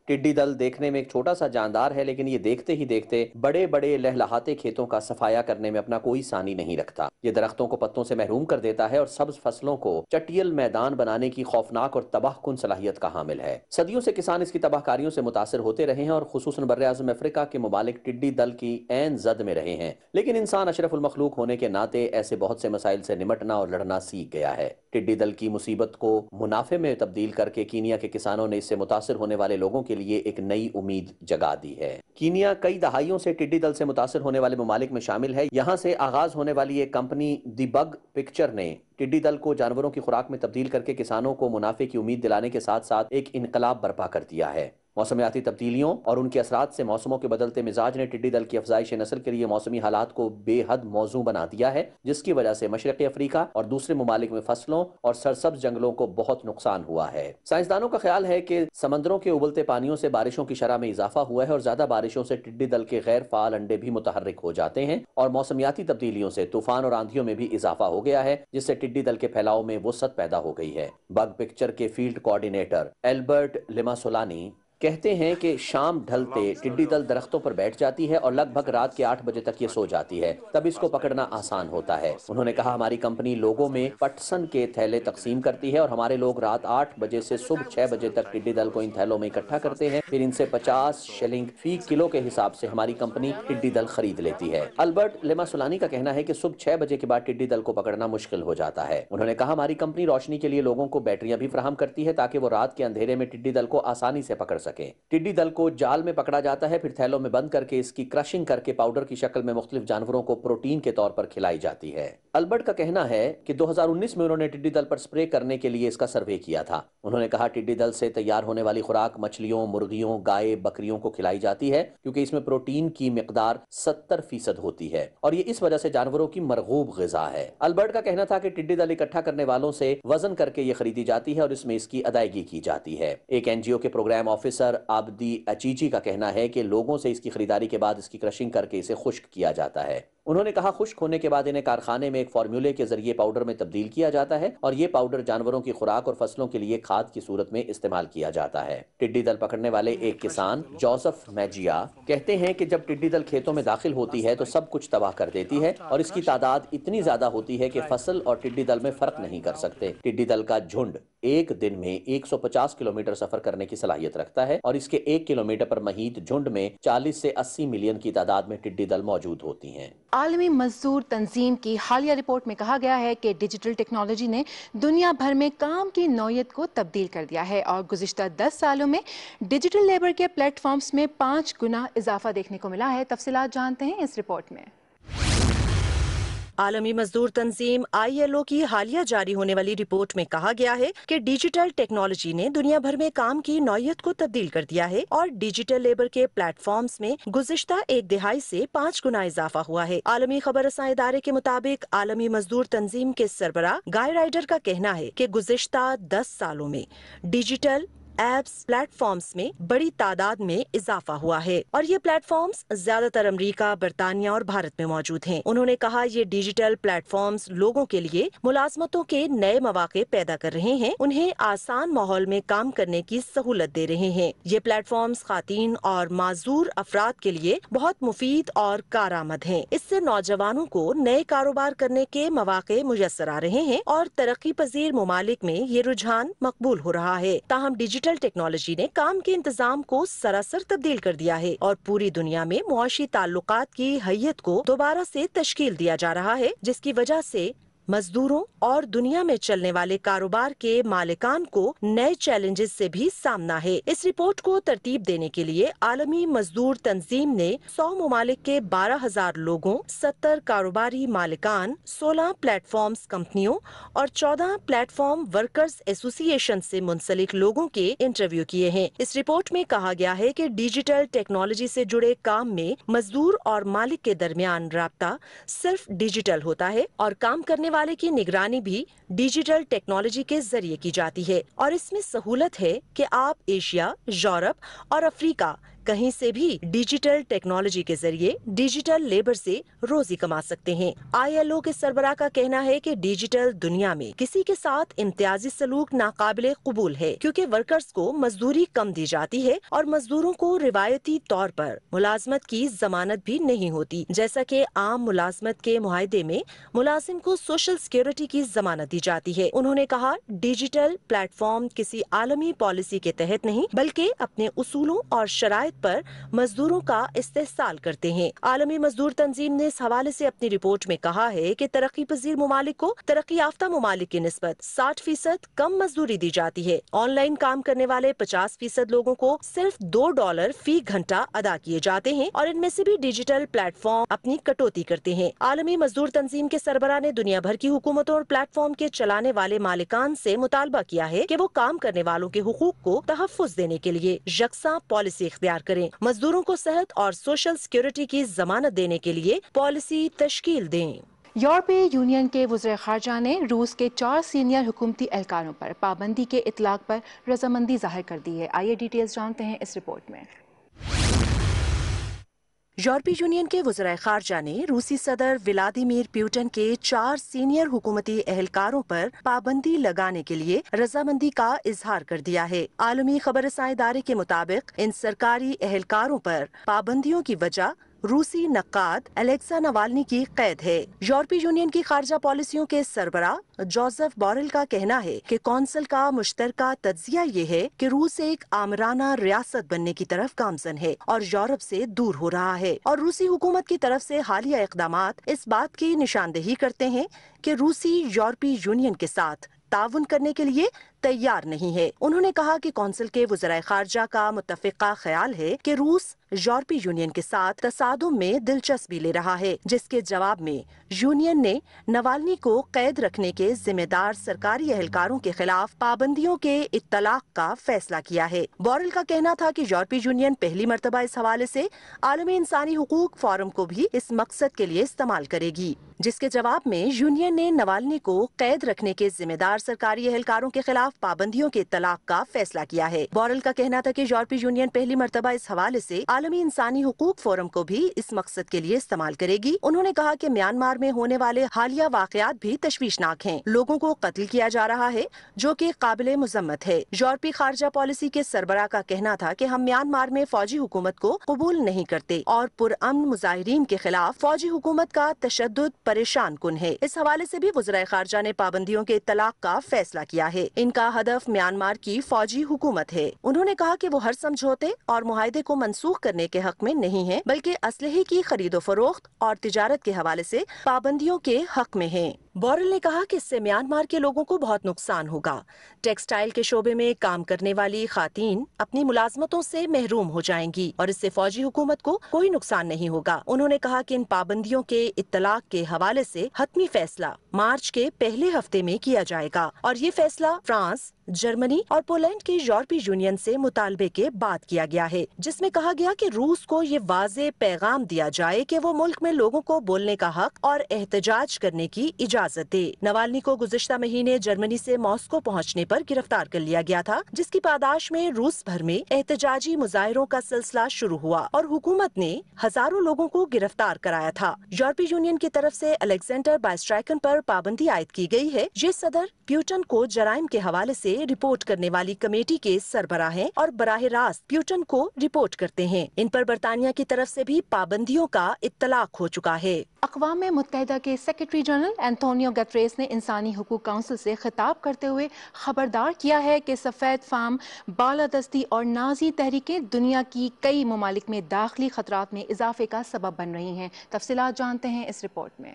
टिड्डी दल देखने में एक छोटा सा जानदार है, लेकिन ये देखते ही देखते बड़े बड़े लहलहाते खेतों का सफाया करने में अपना कोई सानी नहीं रखता। ये दरख्तों को पत्तों से महरूम कर देता है और सब्ज फसलों को चटियल मैदान बनाने की खौफनाक और तबाहकुन सलाहियत का हामिल है। सदियों से किसान इसकी तबाहकारियों से मुतासिर होते रहे हैं और खुसूसन बर्र-ए-आज़म अफ्रीका के मुमालिक टिड्डी दल की ऐन जद में रहे हैं, लेकिन इंसान अशरफुल मखलूक होने के नाते ऐसे बहुत से मसाइल से निमटना और लड़ना सीख गया है। टिड्डी दल की मुसीबत को मुनाफे में तब्दील करके कीनिया के किसानों ने इससे मुतासिर होने वाले लोगों के लिए एक नई उम्मीद जगा दी है। कीनिया कई दहाइयों से टिड्डी दल से मुतासिर होने वाले ममालिक में शामिल है। यहाँ से आगाज होने वाली एक कंपनी दी बग पिक्चर ने टिड्डी दल को जानवरों की खुराक में तब्दील करके किसानों को मुनाफे की उम्मीद दिलाने के साथ साथ एक इनकलाब बर्पा कर दिया है। मौसमियाती तब्दीलियों और उनके असरात से मौसमों के बदलते मिजाज ने टिड्डी दल की अफजाइश नस्ल के लिए मौसमी हालात को बेहद मौजू बना दिया है, जिसकी वजह से मशरक़ी अफ्रीका और दूसरे ममालिक में फसलों और सरसब्ज जंगलों को बहुत नुकसान हुआ है। साइंसदानों का ख्याल है कि समंदरों के उबलते पानियों से बारिशों की शरह में इजाफा हुआ है और ज्यादा बारिशों से टिड्डी दल के गैर फाल अंडे भी मुतहर्रिक हो जाते हैं और मौसमियाती तब्दीलियों से तूफान और आंधियों में भी इजाफा हो गया है, जिससे टिड्डी दल के फैलाव में वुसअत पैदा हो गई है। बग पिक्चर के फील्ड कोऑर्डिनेटर एल्बर्ट लिमासोलानी कहते हैं कि शाम ढलते टिड्डी दल दरख्तों पर बैठ जाती है और लगभग रात के 8 बजे तक ये सो जाती है, तब इसको पकड़ना आसान होता है। उन्होंने कहा, हमारी कंपनी लोगों में पटसन के थैले तकसीम करती है और हमारे लोग रात 8 बजे से सुबह 6 बजे तक टिड्डी दल को इन थैलों में इकट्ठा करते हैं, फिर इनसे 50 शिलिंग फी किलो के हिसाब से हमारी कंपनी टिड्डी दल खरीद लेती है। अल्बर्ट लिमासोलानी का कहना है कि सुबह 6 बजे के बाद टिड्डी दल को पकड़ना मुश्किल हो जाता है। उन्होंने कहा, हमारी कंपनी रोशनी के लिए लोगों को बैटरियां भी फराहम करती है ताकि वो रात के अंधेरे में टिड्डी दल को आसानी से पकड़ सके। टिड्डी दल को जाल में पकड़ा जाता है, फिर थैलों में बंद करके इसकी क्रशिंग करके पाउडर की शक्ल में मुख्तलिफ जानवरों को प्रोटीन के तौर पर खिलाई जाती है। अल्बर्ट का कहना है कि 2019 में उन्होंने टिड्डी दल पर स्प्रे करने के लिए इसका सर्वे किया था। उन्होंने कहा, टिड्डी दल से तैयार होने वाली खुराक मछलियों, मुर्गियों, गाय, बकरियों को खिलाई जाती है क्योंकि इसमें प्रोटीन की मिकदार 70% होती है और ये इस वजह से जानवरों की मरगूब ग़िज़ा है। अल्बर्ट का कहना था कि टिड्डी दल इकट्ठा करने वालों से वजन करके ये खरीदी जाती है और इसमें इसकी अदायगी की जाती है। एक NGO के प्रोग्राम ऑफिसर आबदी अचीची का कहना है कि लोगों से इसकी खरीदारी के बाद इसकी क्रशिंग करके इसे खुश्क किया जाता है। उन्होंने कहा, खुश्क होने के बाद इन्हें कारखाने में एक फार्मूले के जरिए पाउडर में तब्दील किया जाता है और ये पाउडर जानवरों की खुराक और फसलों के लिए खाद की सूरत में इस्तेमाल किया जाता है। टिड्डी दल पकड़ने वाले एक किसान जोसेफ मैजिया कहते हैं कि जब टिड्डी दल खेतों में दाखिल होती है तो सब कुछ तबाह कर देती है और इसकी तादाद इतनी ज्यादा होती है कि फसल और टिड्डी दल में फर्क नहीं कर सकते। टिड्डी दल का झुंड एक दिन में 150 किलोमीटर सफर करने की सलाहियत रखता है और इसके 1 किलोमीटर पर महीत झुंड में 40 से 80 मिलियन की तादाद में टिड्डी दल मौजूद होती हैं। आलमी मजदूर तंजीम की हालिया रिपोर्ट में कहा गया है कि डिजिटल टेक्नोलॉजी ने दुनिया भर में काम की नौयत को तब्दील कर दिया है और गुज़िश्ता 10 सालों में डिजिटल लेबर के प्लेटफॉर्म्स में 5 गुना इजाफा देखने को मिला है। तफसीलात जानते हैं इस रिपोर्ट में। आलमी मजदूर तंजीम ILO की हालिया जारी होने वाली रिपोर्ट में कहा गया है कि डिजिटल टेक्नोलॉजी ने दुनिया भर में काम की नौयत को तब्दील कर दिया है और डिजिटल लेबर के प्लेटफॉर्म्स में गुज़िश्ता 1 दिहाई से 5 गुना इजाफा हुआ है। आलमी खबर रसां इदारे के मुताबिक आलमी मजदूर तंजीम के सरबराह गाय राइडर का कहना है कि गुज़िश्ता 10 सालों में डिजिटल एप्स प्लेटफॉर्म्स में बड़ी तादाद में इजाफा हुआ है और ये प्लेटफॉर्म्स ज्यादातर अमेरिका, बरतानिया और भारत में मौजूद हैं। उन्होंने कहा, ये डिजिटल प्लेटफॉर्म्स लोगों के लिए मुलाजमतों के नए मौके पैदा कर रहे हैं, उन्हें आसान माहौल में काम करने की सहूलत दे रहे हैं। ये प्लेटफॉर्म्स खातीन और माजूर अफराद के लिए बहुत मुफीद और कारआमद हैं। इससे नौजवानों को नए कारोबार करने के मौके मुयस्सर आ रहे हैं और तरक्की पजीर ममालिक में ये रुझान मकबूल हो रहा है। ताहम डिजिटल डिजिटल टेक्नोलॉजी ने काम के इंतजाम को सरासर तब्दील कर दिया है और पूरी दुनिया में मुआशी ताल्लुकात की हैयत को दोबारा से तश्कील दिया जा रहा है, जिसकी वजह से मजदूरों और दुनिया में चलने वाले कारोबार के मालिकान को नए चैलेंजेस से भी सामना है। इस रिपोर्ट को तरतीब देने के लिए आलमी मजदूर तंजीम ने 100 ममालिक के 12,000 लोगों, 70 कारोबारी मालिकान, 16 प्लेटफॉर्म्स कंपनियों और 14 प्लेटफॉर्म वर्कर्स एसोसिएशन से मुंसलिक लोगों के इंटरव्यू किए हैं। इस रिपोर्ट में कहा गया है कि डिजिटल टेक्नोलॉजी से जुड़े काम में मजदूर और मालिक के दरमियान राब्ता सिर्फ डिजिटल होता है और काम करने वाले की निगरानी भी डिजिटल टेक्नोलॉजी के जरिए की जाती है और इसमें सहूलत है कि आप एशिया, यूरोप और अफ्रीका कहीं से भी डिजिटल टेक्नोलॉजी के जरिए डिजिटल लेबर से रोजी कमा सकते हैं। ILO के सरबराह का कहना है कि डिजिटल दुनिया में किसी के साथ इम्तियाजी सलूक नाकाबिले कबूल है, क्योंकि वर्कर्स को मजदूरी कम दी जाती है और मजदूरों को रिवायती तौर पर मुलाजमत की जमानत भी नहीं होती, जैसा कि आम मुलाजमत के मुआहदे में मुलाजिम को सोशल सिक्योरिटी की जमानत दी जाती है। उन्होंने कहा, डिजिटल प्लेटफॉर्म किसी आलमी पॉलिसी के तहत नहीं बल्कि अपने उसूलों और शराइत पर मजदूरों का इस्तेहसाल करते हैं। आलमी मजदूर तंजीम ने इस हवाले से अपनी रिपोर्ट में कहा है कि तरक्की पजीर ममालिक को तरक्की याफ्ता ममालिक की निस्बत 60% कम मजदूरी दी जाती है। ऑनलाइन काम करने वाले 50% लोगों को सिर्फ $2 फी घंटा अदा किए जाते हैं और इनमें से भी डिजिटल प्लेटफॉर्म अपनी कटौती करते हैं। आलमी मजदूर तंजीम के सरबराह ने दुनिया भर की हुकूमतों और प्लेटफॉर्म के चलाने वाले मालिकान से मुतालबा किया है कि वो काम करने वालों के हुकूक को तहफ़्फ़ुज़ देने के लिए यकसा पॉलिसी इख्तियार करें, मजदूरों को सेहत और सोशल सिक्योरिटी की जमानत देने के लिए पॉलिसी तश्कील दें। यूरोपीय यूनियन के वज़ीर ख़ारजा ने रूस के 4 सीनियर हुकूमती एहलकारों पर पाबंदी के इतलाक पर रजामंदी जाहिर कर दी है। आइए डिटेल्स जानते हैं इस रिपोर्ट में। यूरोपीय यूनियन के वज़ीर ख़ारजा ने रूसी सदर व्लादिमीर पुतिन के 4 सीनियर हुकूमती एहलकारों पर पाबंदी लगाने के लिए रजामंदी का इजहार कर दिया है। आलमी खबरसां इदारे के मुताबिक इन सरकारी एहलकारों पर पाबंदियों की वजह रूसी नक्काद अलेक्सा नवाल्नी की कैद है। यूरोपीय यूनियन की खारजा पॉलिसियों के सरबराह जोसेफ बोरेल का कहना है कि कौंसिल का मुश्तरका तज्जिया ये है कि रूस एक आमराना रियासत बनने की तरफ गामजन है और यूरोप से दूर हो रहा है और रूसी हुकूमत की तरफ से हालिया इक़दामात इस बात की निशानदेही करते हैं कि रूसी यूरोपीय यूनियन के साथ ताउन करने के लिए तैयार नहीं है। उन्होंने कहा कि कौंसिल के वज़ीर ख़ारजा का मुत्तफ़िक़ा ख्याल है कि रूस यूरोपीय यूनियन के साथ तसादुम में दिलचस्पी ले रहा है, जिसके जवाब में यूनियन ने नवाल्नी को कैद रखने के जिम्मेदार सरकारी एहलकारों के खिलाफ पाबंदियों के इत्तलाक का फैसला किया है। बोरेल का कहना था कि यूरोपीय यूनियन पहली मर्तबा इस हवाले से आलमी इंसानी हुकूक फोरम को भी इस मकसद के लिए इस्तेमाल करेगी, जिसके जवाब में यूनियन ने नवाल्नी को कैद रखने के जिम्मेदार सरकारी एहलकारों के खिलाफ पाबंदियों के तलाक का फैसला किया है। बोरेल का कहना था कि यूरोपीय यूनियन पहली मर्तबा इस हवाले से आलमी इंसानी हुकूक फोरम को भी इस मकसद के लिए इस्तेमाल करेगी। उन्होंने कहा कि म्यांमार में होने वाले हालिया वाकयात भी तशवीशनाक हैं। लोगों को कत्ल किया जा रहा है, जो कि काबिले मुजम्मत है। यूरोपीय खारजा पॉलिसी के सरबराह का कहना था कि हम म्यांमार में फौजी हुकूमत को कबूल नहीं करते और पुरअमन मुजाहिरीन के खिलाफ फौजी हुकूमत का तशद्दुद परेशान कुन है। इस हवाले से भी वज़ीर ख़ारजा ने पाबंदियों के तलाक का फैसला किया है। इनका हदफ म्यांमार की फौजी हुकूमत है। उन्होंने कहा कि वो हर समझौते और मुआहदे को मनसूख करने के हक में नहीं है, बल्कि असलहे की खरीदो फरोख्त और तिजारत के हवाले से पाबंदियों के हक में है। बोरेल ने कहा कि इससे म्यांमार के लोगों को बहुत नुकसान होगा। टेक्सटाइल के शोबे में काम करने वाली खातीन अपनी मुलाजमतों से महरूम हो जाएंगी और इससे फौजी हुकूमत को कोई नुकसान नहीं होगा। उन्होंने कहा कि इन पाबंदियों के इत्तलाक के हवाले से हतमी फैसला मार्च के पहले हफ्ते में किया जाएगा और ये फैसला फ्रांस, जर्मनी और पोलैंड के यूरोपीय यूनियन से मुतालबे के बाद किया गया है, जिसमें कहा गया कि रूस को ये वाज़े पैगाम दिया जाए कि वो मुल्क में लोगों को बोलने का हक और एहतजाज करने की इजाजत दे। नवाल्नी को गुज़िश्ता महीने जर्मनी से मॉस्को पहुंचने पर गिरफ्तार कर लिया गया था, जिसकी पादाश में रूस भर में एहतजाजी मुजाहिरों का सिलसिला शुरू हुआ और हुकूमत ने हजारों लोगों को गिरफ्तार कराया था। यूरोपीय यूनियन की तरफ से अलेक्जेंडर बायस्ट्राइकन पर पाबंदी आयद की गई है। ये सदर पुतिन को जराइम के हवाले से سے رپورٹ کرنے والی کمیٹی کے سربراہ ہیں اور براہ راست پیوٹن کو رپورٹ کرتے ہیں۔ ان پر برطانیہ کی طرف سے بھی پابندیوں کا اطلاق ہو چکا ہے۔ اقوام متحدہ کے سیکرٹری جنرل اینٹونیو گٹریس نے انسانی حقوق کونسل سے خطاب کرتے ہوئے خبردار کیا ہے کہ سفید فام، بالادستی اور نازی تحریکیں دنیا کی کئی ممالک میں داخلی خطرات میں اضافے کا سبب بن رہی ہیں۔ تفصیلات جانتے ہیں اس رپورٹ میں۔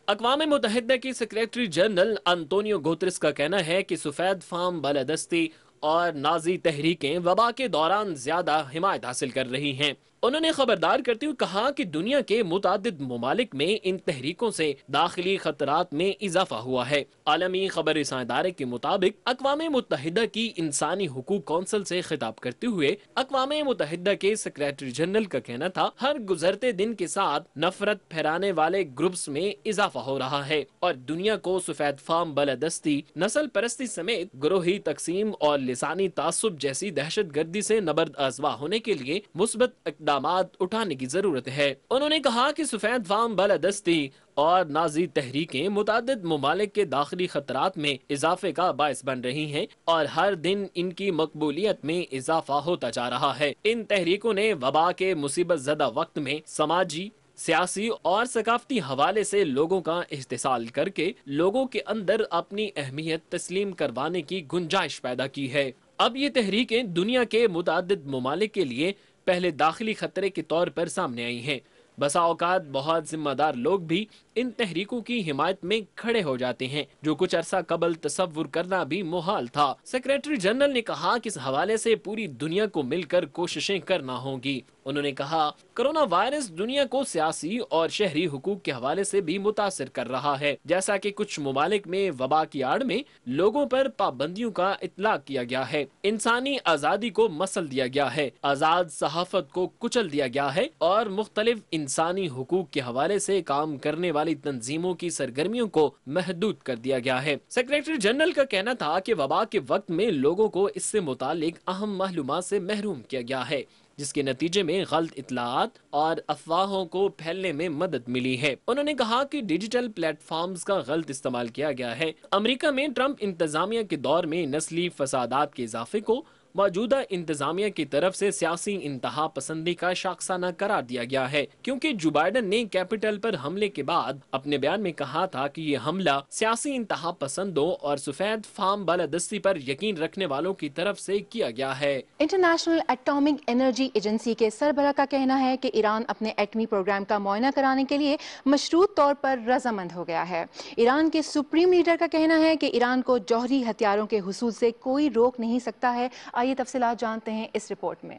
اقوام متحدہ کی سیکریٹری جنرل انطونیو گوتریس کا کہنا ہے کہ سفید فام، بالادستی اور نازی تحریکیں وبا کے دوران زیادہ حمایت حاصل کر رہی ہیں۔ انہوں نے خبردار کرتے ہوئے کہا کہ دنیا کے متعدد ممالک میں ان تحریکوں سے داخلی خطرات میں اضافہ ہوا ہے۔ عالمی خبر رساں ادارے کے مطابق اقوام متحدہ کی انسانی حقوق کونسل سے خطاب کرتے ہوئے اقوام متحدہ کے سیکریٹری جنرل کا کہنا تھا، ہر گزرتے دن کے ساتھ نفرت پھیلانے والے گروپس میں اضافہ ہو رہا ہے اور دنیا کو سفید فام، بالادستی، نسل پرستی سمیت گروہی تقسیم اور لسانی تعصب جیسی دہشت گردی سے نبرد آزما ہونے کے لیے مثبت اقدامات اٹھانے کی ضرورت ہے۔ انہوں نے کہا کہ سفید فام، بالادستی اور نازی تحریکیں متعدد ممالک کے داخلی خطرات میں اضافے کا باعث بن رہی ہیں اور ہر دن ان کی مقبولیت میں اضافہ ہوتا جا رہا ہے۔ ان تحریکوں نے وبا کے مصیبت زدہ وقت میں سماجی، سیاسی اور ثقافتی حوالے سے لوگوں کا استحصال کر کے لوگوں کے اندر اپنی اہمیت تسلیم کروانے کی گنجائش پیدا کی ہے۔ اب یہ تحریکیں دنیا کے متعدد ممالک کے لیے پہلے داخلی خطرے کے طور پر سامنے آئی ہیں۔ بسا اوقات بہت ذمہ دار لوگ بھی ان تحریکوں کی حمایت میں کھڑے ہو جاتے ہیں، جو کچھ عرصہ قبل تصور کرنا بھی محال تھا۔ سیکریٹری جنرل نے کہا کہ اس حوالے سے پوری دنیا کو مل کر کوششیں کرنا ہوں گی۔ انہوں نے کہا، کرونا وائرس دنیا کو سیاسی اور شہری حقوق کے حوالے سے بھی متاثر کر رہا ہے، جیسا کہ کچھ ممالک میں وبا کی آڑ میں لوگوں پر پابندیوں کا اطلاق کیا گیا ہے، انسانی آزادی کو مسل دیا گیا ہے، آزاد صحافت کو کچل دیا گیا ہے اور مختلف انسانی حقوق کے حوالے سے کام کرنے والی تنظیموں کی سرگرمیوں کو محدود کر دیا گیا ہے۔ سیکریٹری جنرل کا کہنا تھا کہ وبا کے وقت میں لوگوں کو اس سے متعلق اہم معلومات سے محروم کیا گیا ہے، جس کے نتیجے میں غلط اطلاعات اور افواہوں کو پھیلنے میں مدد ملی ہے۔ انہوں نے کہا کہ ڈیجیٹل پلیٹ فارمز کا غلط استعمال کیا گیا ہے۔ امریکہ میں ٹرمپ انتظامیہ کے دور میں نسلی فسادات کے اضافے کو موجودہ انتظامیہ کی طرف سے سیاسی انتہا پسندی کا شاخسانہ قرار دیا گیا ہے، کیونکہ جو بائیڈن نے کیپٹل پر حملے کے بعد اپنے بیان میں کہا تھا کہ یہ حملہ سیاسی انتہا پسندوں اور سفید فام، بالادستی پر یقین رکھنے والوں کی طرف سے کیا گیا ہے۔ انٹرنیشنل ایٹامک انرجی ایجنسی کے سربراہ کا کہنا ہے کہ ایران اپنے ایٹمی پروگرام کا معائنہ کرانے کے لیے مشروط طور پر رضامند ہو گیا ہے۔ ایران کے سپریم لیڈر کا کہنا ہے کہ ایران کو جوہری ہتھیاروں کے حصول سے کوئی روک نہیں سکتا ہے۔ آئیے تفصیلات جانتے ہیں اس رپورٹ میں۔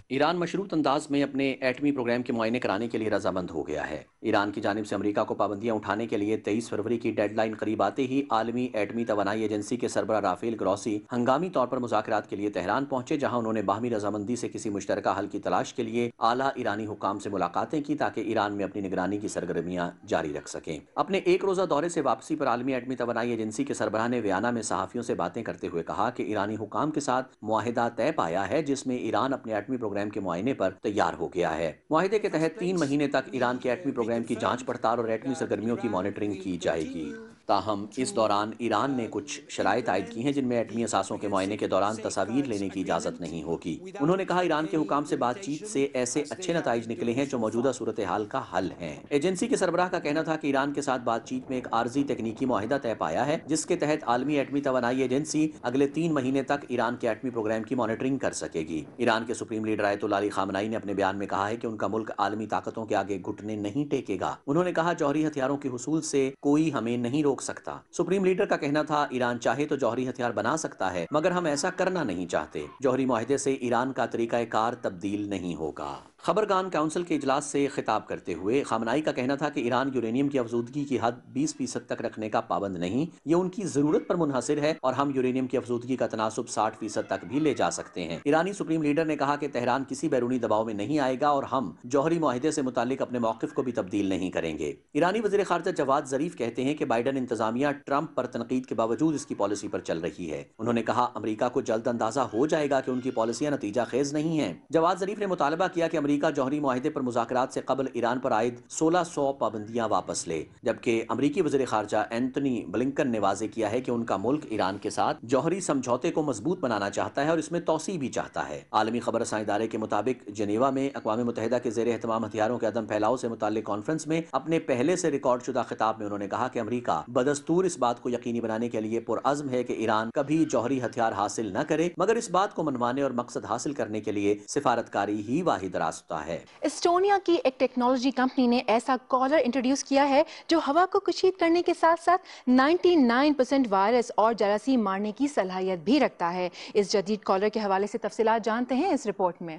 ایران مشروط انداز میں اپنے ایٹمی پروگرام کے معائنے کرانے کے لیے رضامند ہو گیا ہے۔ ایران کی جانب سے امریکہ کو پابندیاں اٹھانے کے لیے 23 فروری کی ڈیڈ لائن قریب آتے ہی عالمی ایٹمی توانائی ایجنسی کے سربراہ رافیل گروسی ہنگامی طور پر مذاکرات کے لیے تہران پہنچے، جہاں انہوں نے باہمی رضامندی سے کسی مشترکہ حل کی تلاش کے لیے اعلیٰ ایرانی حکام سے ملاقاتیں کی تاکہ ایران میں اپنی نگرانی کی سرگرمیاں جاری رکھ سکیں۔ اپنے ایک روزہ دورے سے واپسی پر عالمی ایٹمی توانائی ایجنسی کے سربراہ نے ویانا میں صحافیوں سے باتیں کرتے ہوئے کہا کہ ایرانی حکام کے ساتھ معاہدہ طے پایا ہے، جس میں ایران اپنے ایٹمی پروگرام کے معائنے پر تیار ہو گیا ہے۔ معاہدے کے تحت 3 مہینے تک ایران کے ایٹمی پروگرام کی جانچ پڑتال اور ایٹمی سرگرمیوں کی مانیٹرنگ کی جائے گی۔ تاہم اس دوران ایران نے کچھ شرائط عائد کی ہیں جن میں ایٹمی اثاثوں کے معائنے کے دوران تصاویر لینے کی اجازت نہیں ہوگی۔ انہوں نے کہا ایران کے حکام سے بات چیت سے ایسے اچھے نتائج نکلے ہیں جو موجودہ صورتحال کا حل ہیں۔ ایجنسی کے سربراہ کا کہنا تھا کہ ایران کے ساتھ بات چیت میں ایک عارضی تکنیکی معاہدہ طے پایا ہے، جس کے تحت عالمی ایٹمی توانائی ایجنسی اگلے 3 مہینے تک ایران کے ایٹمی پروگرام کی مانیٹرنگ کر سکے گی۔ ایران کے سپریم لیڈر آیت اللہ علی خامنائی نے اپنے بیان میں کہا ہے کہ ان کا ملک عالمی طاقتوں کے آگے گھٹنے نہیں ٹیکے گا۔ انہوں نے کہا جوہری ہتھیاروں کے حصول سے کوئی ہمیں نہیں روک سکتا۔ سپریم لیڈر کا کہنا تھا ایران چاہے تو جوہری ہتھیار بنا سکتا ہے، مگر ہم ایسا کرنا نہیں چاہتے۔ جوہری معاہدے سے ایران کا طریقہ کار تبدیل نہیں ہوگا۔ خبرگان کونسل کے اجلاس سے خطاب کرتے ہوئے خامنائی کا کہنا تھا کہ ایران یورینیم کی افزودگی کی حد 20% تک رکھنے کا پابند نہیں، یہ ان کی ضرورت پر منحصر ہے اور ہم یورینیم کی افزودگی کا تناسب 60% تک بھی لے جا سکتے ہیں۔ ایرانی سپریم لیڈر نے کہا کہ تہران کسی بیرونی دباؤ میں نہیں آئے گا اور ہم جوہری معاہدے سے متعلق اپنے موقف کو بھی تبدیل نہیں کریں گے۔ ایرانی وزیر خارجہ جواد ظریف کہتے ہیں کہ بائیڈن انتظامیہ ٹرمپ پر تنقید کے باوجود اس کی پالیسی پر چل رہی ہے۔ انہوں نے کہا امریکہ کو جلد اندازہ ہو جائے گا کہ ان کی پالیسیاں نتیجہ خیز نہیں ہیں۔ جواد ظریف نے مطالبہ کیا کہ امریکہ جوہری معاہدے پر مذاکرات سے قبل ایران پر عائد 1600 پابندیاں واپس لے، جبکہ امریکی وزیر خارجہ اینتھونی بلنکن نے واضح کیا ہے کہ ان کا ملک ایران کے ساتھ جوہری سمجھوتے کو مضبوط بنانا چاہتا ہے اور اس میں توسیع بھی چاہتا ہے۔ عالمی خبر رساں ادارے کے مطابق جنیوا میں اقوام متحدہ کے زیر اہتمام ہتھیاروں کے عدم پھیلاؤ سے متعلق کانفرنس میں اپنے پہلے سے ریکارڈ شدہ خطاب میں انہوں نے کہا کہ امریکہ بدستور اس بات کو یقینی بنانے کے لیے پرعزم ہے کہ ایران کبھی جوہری ہتھیار حاصل نہ کرے، مگر اس بات کو منوانے اور مقصد حاصل کرنے کے لیے سفارتکاری ہی واحد راستہ ہے۔ اسٹونیا کی ایک ٹیکنالوجی کمپنی نے ایسا کالر انٹروڈیوس کیا ہے جو ہوا کو کشید کرنے کے ساتھ ساتھ 99% وائرس اور جراثیم مارنے کی صلاحیت بھی رکھتا ہے۔ اس جدید کالر کے حوالے سے تفصیلات جانتے ہیں اس رپورٹ میں۔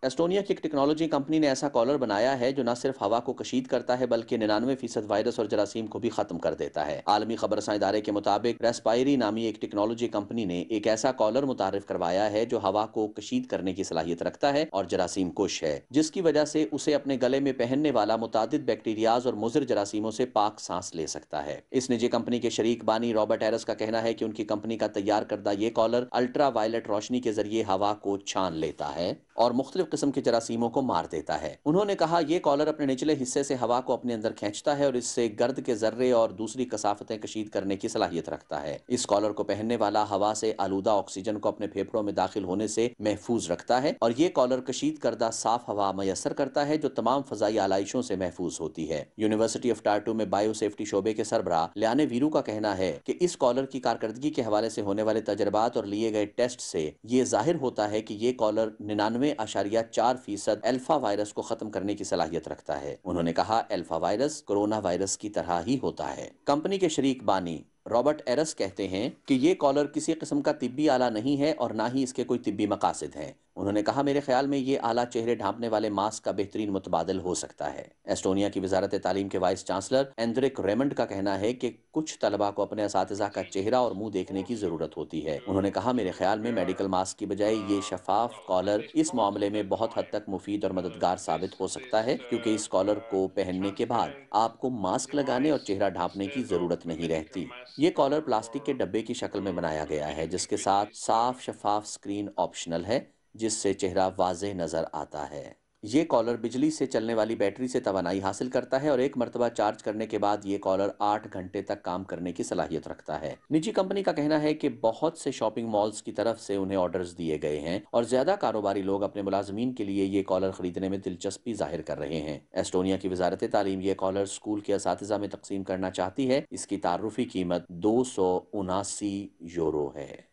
ایسٹونیا کی ایک ٹیکنالوجی کمپنی نے ایسا کالر بنایا ہے جو نہ صرف ہوا کو کشید کرتا ہے بلکہ 99% وائرس اور جراثیم کو بھی ختم کر دیتا ہے۔ عالمی خبر رساں ادارے کے مطابق ریسپائری نامی ایک ٹیکنالوجی کمپنی نے ایک ایسا کالر متعارف کروایا ہے جو ہوا کو کشید کرنے کی صلاحیت رکھتا ہے اور جراثیم کش ہے، جس کی وجہ سے اسے اپنے گلے میں پہننے والا متعدد بیکٹیریاز اور مضر جراثیموں سے پاک سانس لے سکتا ہے۔ اس نجی کمپنی کے شریک بانی رابرٹ ایرس کا کہنا ہے کہ ان کی کمپنی کا تیار کردہ یہ کالر الٹرا وائلٹ روشنی کے ذریعے ہوا کو چھان لیتا ہے اور مختلف قسم کے جراثیموں کو مار دیتا ہے۔ انہوں نے کہا یہ کالر اپنے نچلے حصے سے ہوا کو اپنے اندر کھینچتا ہے اور اس سے گرد کے ذرے اور دوسری کثافتیں کشید کرنے کی صلاحیت رکھتا ہے۔ اس کالر کو پہننے والا ہوا سے آلودہ آکسیجن کو اپنے پھیپھڑوں میں داخل ہونے سے محفوظ رکھتا ہے اور یہ کالر کشید کردہ صاف ہوا میسر کرتا ہے جو تمام فضائی آلائشوں سے محفوظ ہوتی ہے۔ یونیورسٹی آف ٹارٹو میں بائیو سیفٹی شعبے کے سربراہ لیانے ویرو کا کہنا ہے کہ اس کالر کی کارکردگی کے حوالے سے ہونے والے تجربات اور لیے گئے ٹیسٹ سے یہ ظاہر ہوتا ہے کہ یہ کالر 99.4% الفا وائرس کو ختم کرنے کی صلاحیت رکھتا ہے۔ انہوں نے کہا الفا وائرس کرونا وائرس کی طرح ہی ہوتا ہے۔ کمپنی کے شریک بانی رابرٹ ایرس کہتے ہیں کہ یہ کالر کسی قسم کا طبی آلہ نہیں ہے اور نہ ہی اس کے کوئی طبی مقاصد ہیں۔ انہوں نے کہا میرے خیال میں یہ آلہ چہرے ڈھانپنے والے ماسک کا بہترین متبادل ہو سکتا ہے۔ ایسٹونیا کی وزارت تعلیم کے وائس چانسلر ایندرک ریمنڈ کا کہنا ہے کہ کچھ طلبہ کو اپنے اساتذہ کا چہرہ اور منہ دیکھنے کی ضرورت ہوتی ہے۔ انہوں نے کہا میرے خیال میں میڈیکل ماسک کی بجائے یہ شفاف کالر اس معاملے میں بہت حد تک مفید اور مددگار ثابت ہو سکتا ہے، کیونکہ اس کالر کو پہننے کے بعد آپ کو ماسک لگانے اور چہرہ ڈھانپنے کی ضرورت نہیں رہتی۔ یہ کالر پلاسٹک کے ڈبے کی شکل میں بنایا گیا ہے جس کے ساتھ صاف شفاف سکرین آپشنل ہے جس سے چہرہ واضح نظر آتا ہے۔ یہ کالر بجلی سے چلنے والی بیٹری سے توانائی حاصل کرتا ہے اور ایک مرتبہ چارج کرنے کے بعد یہ کالر 8 گھنٹے تک کام کرنے کی صلاحیت رکھتا ہے۔ نجی کمپنی کا کہنا ہے کہ بہت سے شاپنگ مالز کی طرف سے انہیں آرڈرز دیے گئے ہیں اور زیادہ کاروباری لوگ اپنے ملازمین کے لیے یہ کالر خریدنے میں دلچسپی ظاہر کر رہے ہیں۔ ایسٹونیا کی وزارت تعلیم یہ کالر اسکول کے اساتذہ میں تقسیم کرنا چاہتی ہے۔ اس کی تعارفی قیمت €279 ہے۔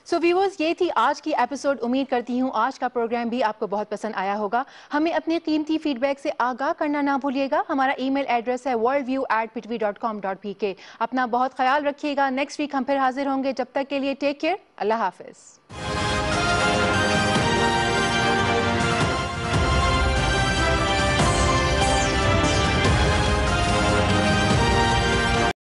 سو ویورز، یہ تھی آج کی ایپیسوڈ۔ امید کرتی ہوں آج کا پروگرام بھی آپ کو بہت پسند آیا ہوگا۔ ہمیں اپنے قیمتی فیڈ بیک سے آگاہ کرنا نہ بھولیے گا۔ ہمارا ای میل ایڈریس ہے worldview@pitvi.com.pk۔ اپنا بہت خیال رکھیے گا۔ نیکسٹ ویک ہم پھر حاضر ہوں گے۔ جب تک کے لیے ٹیک کیئر۔ اللہ حافظ۔